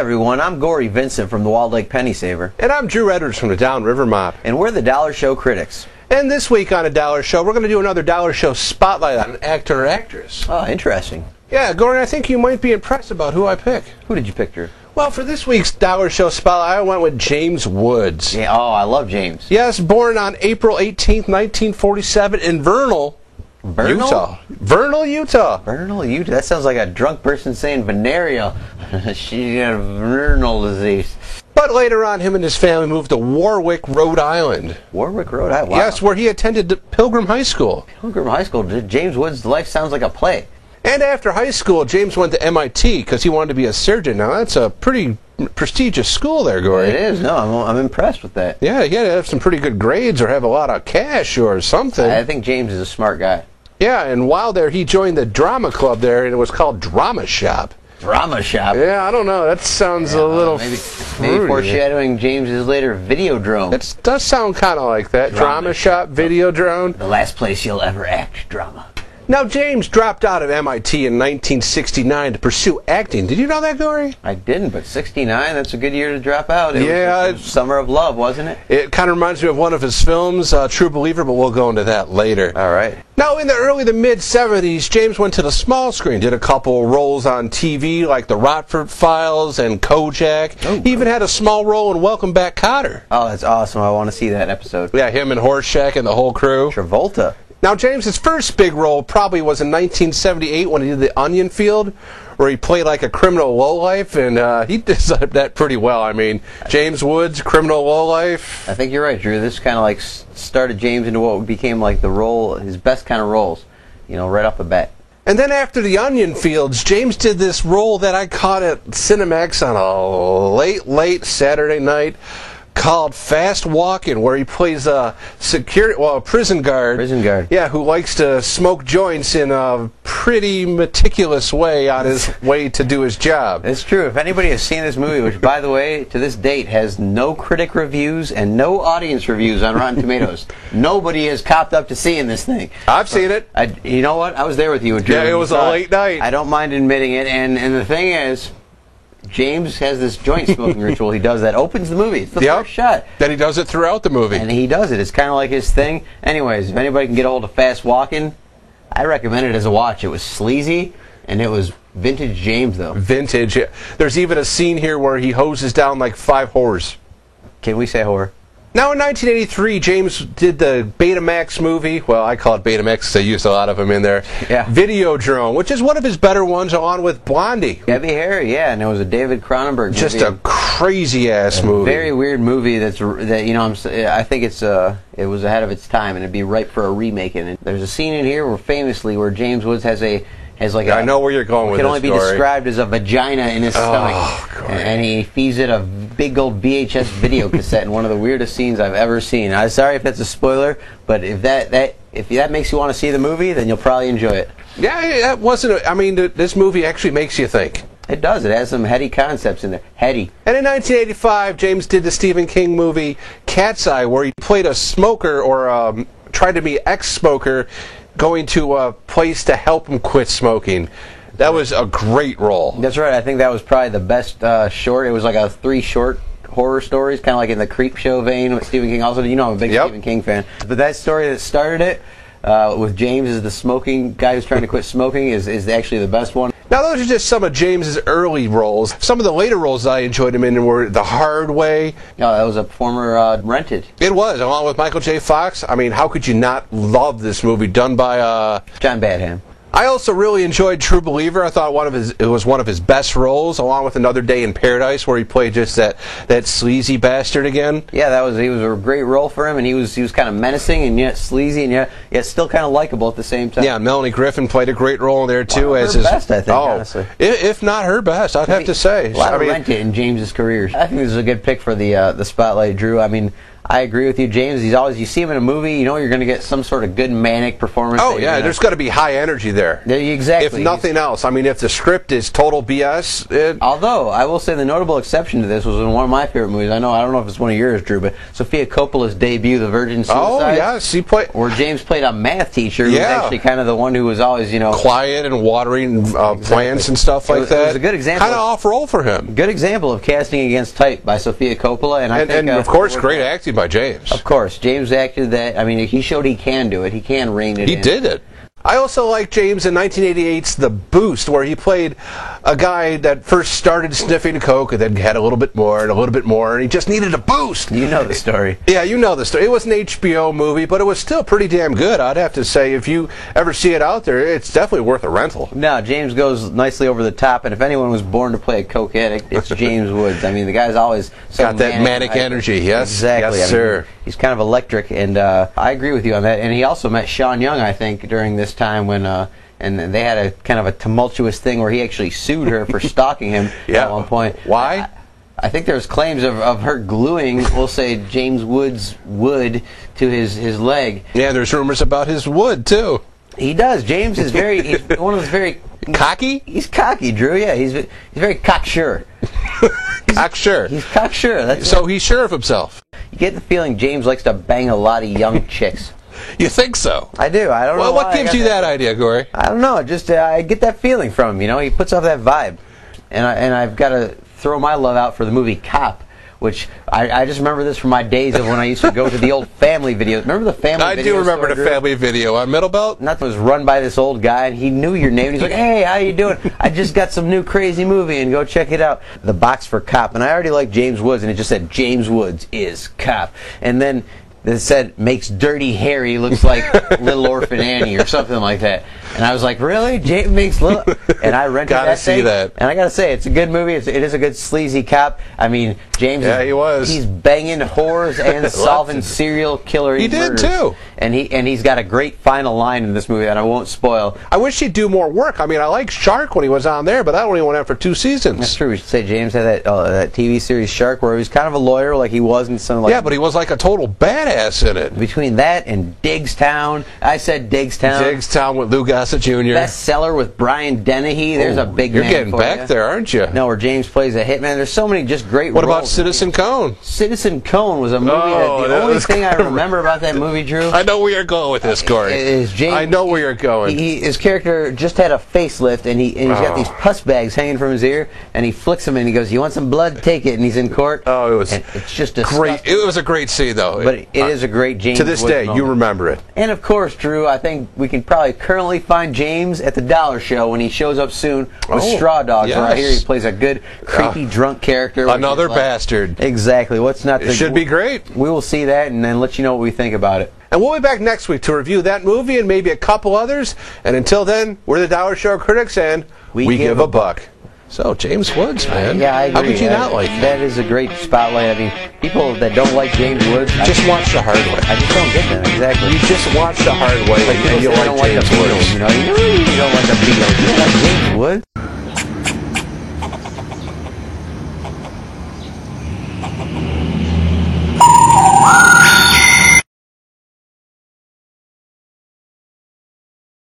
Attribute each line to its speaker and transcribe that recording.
Speaker 1: everyone, I'm Gory Vincent from the Walled Lake Penny Saver.
Speaker 2: And I'm Drew Edwards from the Downriver Mob.
Speaker 1: And we're the Dollar Show Critics.
Speaker 2: And this week on a Dollar Show, we're going to do another Dollar Show spotlight on an actor or actress.
Speaker 1: Oh, interesting.
Speaker 2: Yeah, Gory, I think you might be impressed about who I pick.
Speaker 1: Who did you pick, Drew?
Speaker 2: Well, for this week's Dollar Show spotlight, I went with James Woods.
Speaker 1: Yeah, oh, I love James.
Speaker 2: Yes, born on April 18th, 1947 in Vernal, Utah. Vernal, Utah.
Speaker 1: Vernal, Utah. That sounds like a drunk person saying venereal. She got vernal disease.
Speaker 2: But later on, him and his family moved to Warwick, Rhode Island.
Speaker 1: Warwick, Rhode Island? Wow.
Speaker 2: Yes, where he attended Pilgrim High School.
Speaker 1: Pilgrim High School. James Woods' life sounds like a play.
Speaker 2: And after high school, James went to MIT because he wanted to be a surgeon. Now, that's a pretty prestigious school there, Gory.
Speaker 1: It is. No, I'm impressed with that.
Speaker 2: Yeah, he had to have some pretty good grades or have a lot of cash or something.
Speaker 1: I think James is a smart guy.
Speaker 2: Yeah, and while there, he joined the drama club there, and it was called Drama Shop.
Speaker 1: Drama Shop?
Speaker 2: Yeah, I don't know. That sounds a little
Speaker 1: maybe
Speaker 2: fruity.
Speaker 1: foreshadowing James's later Videodrome.
Speaker 2: It does sound kind of like that. Drama Shop, Videodrome.
Speaker 1: The last place you'll ever act drama.
Speaker 2: Now, James dropped out of MIT in 1969 to pursue acting. Did you know that, Gory?
Speaker 1: I didn't, but 69, that's a good year to drop out. It was Summer of Love, wasn't it?
Speaker 2: It kind of reminds me of one of his films, True Believer, but we'll go into that later.
Speaker 1: All right.
Speaker 2: Now, in the early to mid-'70s, James went to the small screen, did a couple roles on TV, like The Rockford Files and Kojak.
Speaker 1: Oh,
Speaker 2: he even had a small role in Welcome Back, Kotter.
Speaker 1: Oh, that's awesome. I want to see that episode.
Speaker 2: Yeah, him and Horseshack and the whole crew.
Speaker 1: Travolta.
Speaker 2: Now, James's first big role probably was in 1978 when he did The Onion Field, where he played like a criminal lowlife, and he did that pretty well. I mean, James Woods, criminal lowlife.
Speaker 1: I think you're right, Drew. This kind of like started James into what became like the role, his best kind of roles, you know, right off the bat.
Speaker 2: And then after The Onion Fields, James did this role that I caught at Cinemax on a late Saturday night, called Fast Walkin', where he plays a prison guard.
Speaker 1: Prison guard.
Speaker 2: Yeah, who likes to smoke joints in a pretty meticulous way on his way to do his job.
Speaker 1: It's true. If anybody has seen this movie, which, by the way, to this date has no critic reviews and no audience reviews on Rotten Tomatoes, nobody has copped up to seeing this thing.
Speaker 2: I've seen it.
Speaker 1: You know what? I was there with you, Drew.
Speaker 2: Yeah, it was a late night.
Speaker 1: I don't mind admitting it, and the thing is, James has this joint smoking ritual he does that opens the movie. It's the first shot.
Speaker 2: Then he does it throughout the movie.
Speaker 1: And he does it. It's kind of like his thing. Anyways, if anybody can get a hold of Fast Walkin', I recommend it as a watch. It was sleazy, and it was vintage James, though.
Speaker 2: Vintage. There's even a scene here where he hoses down like 5 whores.
Speaker 1: Can we say whore?
Speaker 2: Now, in 1983, James did the Betamax movie. Well, I call it Betamax because they used a lot of them in there.
Speaker 1: Yeah.
Speaker 2: Videodrome, which is one of his better ones, along with Blondie.
Speaker 1: Heavy Hair, yeah, and it was a David Cronenberg movie.
Speaker 2: Just a crazy-ass movie.
Speaker 1: Very weird movie that you know, I think it was ahead of its time, and it'd be ripe for a remake. And there's a scene in here where James Woods has
Speaker 2: I know where you're going with this,
Speaker 1: can only be described as a vagina in his stomach.
Speaker 2: God.
Speaker 1: And he feeds it a big old VHS video cassette in one of the weirdest scenes I've ever seen. I'm sorry if that's a spoiler, but if that makes you want to see the movie, then you'll probably enjoy it.
Speaker 2: Yeah, that wasn't. I mean, this movie actually makes you think.
Speaker 1: It does. It has some heady concepts in there. Heady.
Speaker 2: And in 1985, James did the Stephen King movie Cat's Eye, where he played a smoker or tried to be ex-smoker, going to a place to help him quit smoking. That was a great role.
Speaker 1: That's right. I think that was probably the best short. It was like a 3 short horror stories, kind of like in the Creep Show vein with Stephen King. Also, you know, I'm a big Stephen King fan. But that story that started it with James as the smoking guy who's trying to quit smoking is actually the best one.
Speaker 2: Now, those are just some of James's early roles. Some of the later roles I enjoyed him in were The Hard Way.
Speaker 1: No, that was a former Rented.
Speaker 2: It was, along with Michael J. Fox. I mean, how could you not love this movie done by
Speaker 1: John Badham?
Speaker 2: I also really enjoyed True Believer. I thought it was one of his best roles, along with Another Day in Paradise, where he played just that sleazy bastard again.
Speaker 1: Yeah, he was a great role for him, and he was kind of menacing and yet sleazy and yet still kind of likable at the same time.
Speaker 2: Yeah, Melanie Griffin played a great role in there too.
Speaker 1: As her best, I think, honestly.
Speaker 2: If not her best, I'd have to say.
Speaker 1: A lot of rent in James's career. I think this is a good pick for the spotlight, Drew. I mean, I agree with you, James. He's always, you see him in a movie, you know you're going to get some sort of good manic performance.
Speaker 2: Oh, yeah, there's got to be high energy there.
Speaker 1: Exactly.
Speaker 2: If nothing else. I mean, if the script is total BS.
Speaker 1: Although, I will say the notable exception to this was in one of my favorite movies. I don't know if it's one of yours, Drew, but Sofia Coppola's debut, The Virgin Suicide.
Speaker 2: Oh, yes. He played...
Speaker 1: Where James played a math teacher who was actually kind of the one who was always,
Speaker 2: quiet and watering plants and stuff like that.
Speaker 1: It was a good example.
Speaker 2: Kind of off-role for him.
Speaker 1: Good example of casting against type by Sofia Coppola. And I think,
Speaker 2: of course, great acting by James.
Speaker 1: Of course. James acted that. I mean, he showed he can do it. He can rein it in.
Speaker 2: He did it. I also like James in 1988's The Boost, where he played a guy that first started sniffing coke and then had a little bit more and a little bit more, and he just needed a boost.
Speaker 1: You know the story.
Speaker 2: Yeah, you know the story. It was an HBO movie, but it was still pretty damn good, I'd have to say. If you ever see it out there, it's definitely worth a rental.
Speaker 1: No, James goes nicely over the top, and if anyone was born to play a coke addict, it's James Woods. I mean, the guy's always so
Speaker 2: got that manic energy, yes.
Speaker 1: Exactly.
Speaker 2: Yes, sir.
Speaker 1: He's kind of electric, and I agree with you on that. And he also met Sean Young, I think, during this time when... and they had a kind of a tumultuous thing where he actually sued her for stalking him at one point.
Speaker 2: Why?
Speaker 1: I think there's claims of her gluing, we'll say, James Woods' wood to his leg.
Speaker 2: Yeah, there's rumors about his wood, too.
Speaker 1: He does. James is he's one of those very...
Speaker 2: Cocky?
Speaker 1: He's cocky, Drew, yeah. He's very cocksure.
Speaker 2: Cocksure.
Speaker 1: He's cocksure.
Speaker 2: So he's sure of himself.
Speaker 1: You get the feeling James likes to bang a lot of young chicks.
Speaker 2: You think so?
Speaker 1: I do. I don't know.
Speaker 2: Well, what gives you that idea, Corey?
Speaker 1: I don't know. Just I get that feeling from him. He puts off that vibe, and I've got to throw my love out for the movie Cop, which I just remember this from my days of when I used to go to the old Family Videos. Remember the Family Videos?
Speaker 2: I do remember the Family Video on Middle Belt.
Speaker 1: That was run by this old guy, and he knew your name. And he's like, "Hey, how you doing? I just got some new crazy movie, and go check it out." The box for Cop, and I already liked James Woods, and it just said James Woods is Cop, and then. That said, makes Dirty Harry looks like Little Orphan Annie or something like that. And I was like, really? James makes Little... And I rented
Speaker 2: gotta
Speaker 1: that
Speaker 2: see
Speaker 1: thing.
Speaker 2: that.
Speaker 1: And I gotta say, it's a good movie. It is a good sleazy cop. I mean, James...
Speaker 2: Yeah, he was.
Speaker 1: He's banging whores and solving serial killer
Speaker 2: He did,
Speaker 1: murders.
Speaker 2: too.
Speaker 1: And he's got a great final line in this movie that I won't spoil.
Speaker 2: I wish he'd do more work. I mean, I like Shark when he was on there, but that only went on for 2 seasons.
Speaker 1: That's true. We should say James had that TV series Shark where he was kind of a lawyer like he was in some...
Speaker 2: Yeah, but he was like a total badass in it.
Speaker 1: Between that and Diggstown, I said Diggstown.
Speaker 2: Diggstown with Lou Gossett Jr.
Speaker 1: Bestseller with Brian Dennehy. There's a big
Speaker 2: You're
Speaker 1: man
Speaker 2: getting
Speaker 1: for
Speaker 2: back
Speaker 1: you.
Speaker 2: there, aren't you?
Speaker 1: No, where James plays a hitman. There's so many just great
Speaker 2: What
Speaker 1: roles.
Speaker 2: about Citizen Cone?
Speaker 1: Citizen Cone was a movie that the only thing I remember about that movie, Drew...
Speaker 2: I know where you're going with this, Corey.
Speaker 1: Is James,
Speaker 2: I know where you're going.
Speaker 1: His character just had a facelift, and he's got these pus bags hanging from his ear, and he flicks them, and he goes, "You want some blood? Take it." And he's in court.
Speaker 2: Oh, it was...
Speaker 1: And it's just a
Speaker 2: great. It was a great scene, though.
Speaker 1: But it is a great James
Speaker 2: to this
Speaker 1: Woods
Speaker 2: day,
Speaker 1: moment.
Speaker 2: you remember it.
Speaker 1: And of course, Drew, I think we can probably currently find James at the Dollar Show when he shows up soon with Straw Dogs, where I hear he plays a good, creepy, drunk character.
Speaker 2: Another bastard.
Speaker 1: Exactly. What's not?
Speaker 2: It should be great.
Speaker 1: We will see that and then let you know what we think about it.
Speaker 2: And we'll be back next week to review that movie and maybe a couple others. And until then, we're the Dollar Show critics, and we give a buck. So, James Woods, man.
Speaker 1: Yeah, I agree.
Speaker 2: How could you not like that?
Speaker 1: That is a great spotlight. I mean, people that don't like James Woods...
Speaker 2: Just watch The Hard Way.
Speaker 1: I just don't get them, exactly.
Speaker 2: You just watch The Hard Way and you'll like James Woods.
Speaker 1: You don't like the Beatles. You like James Woods?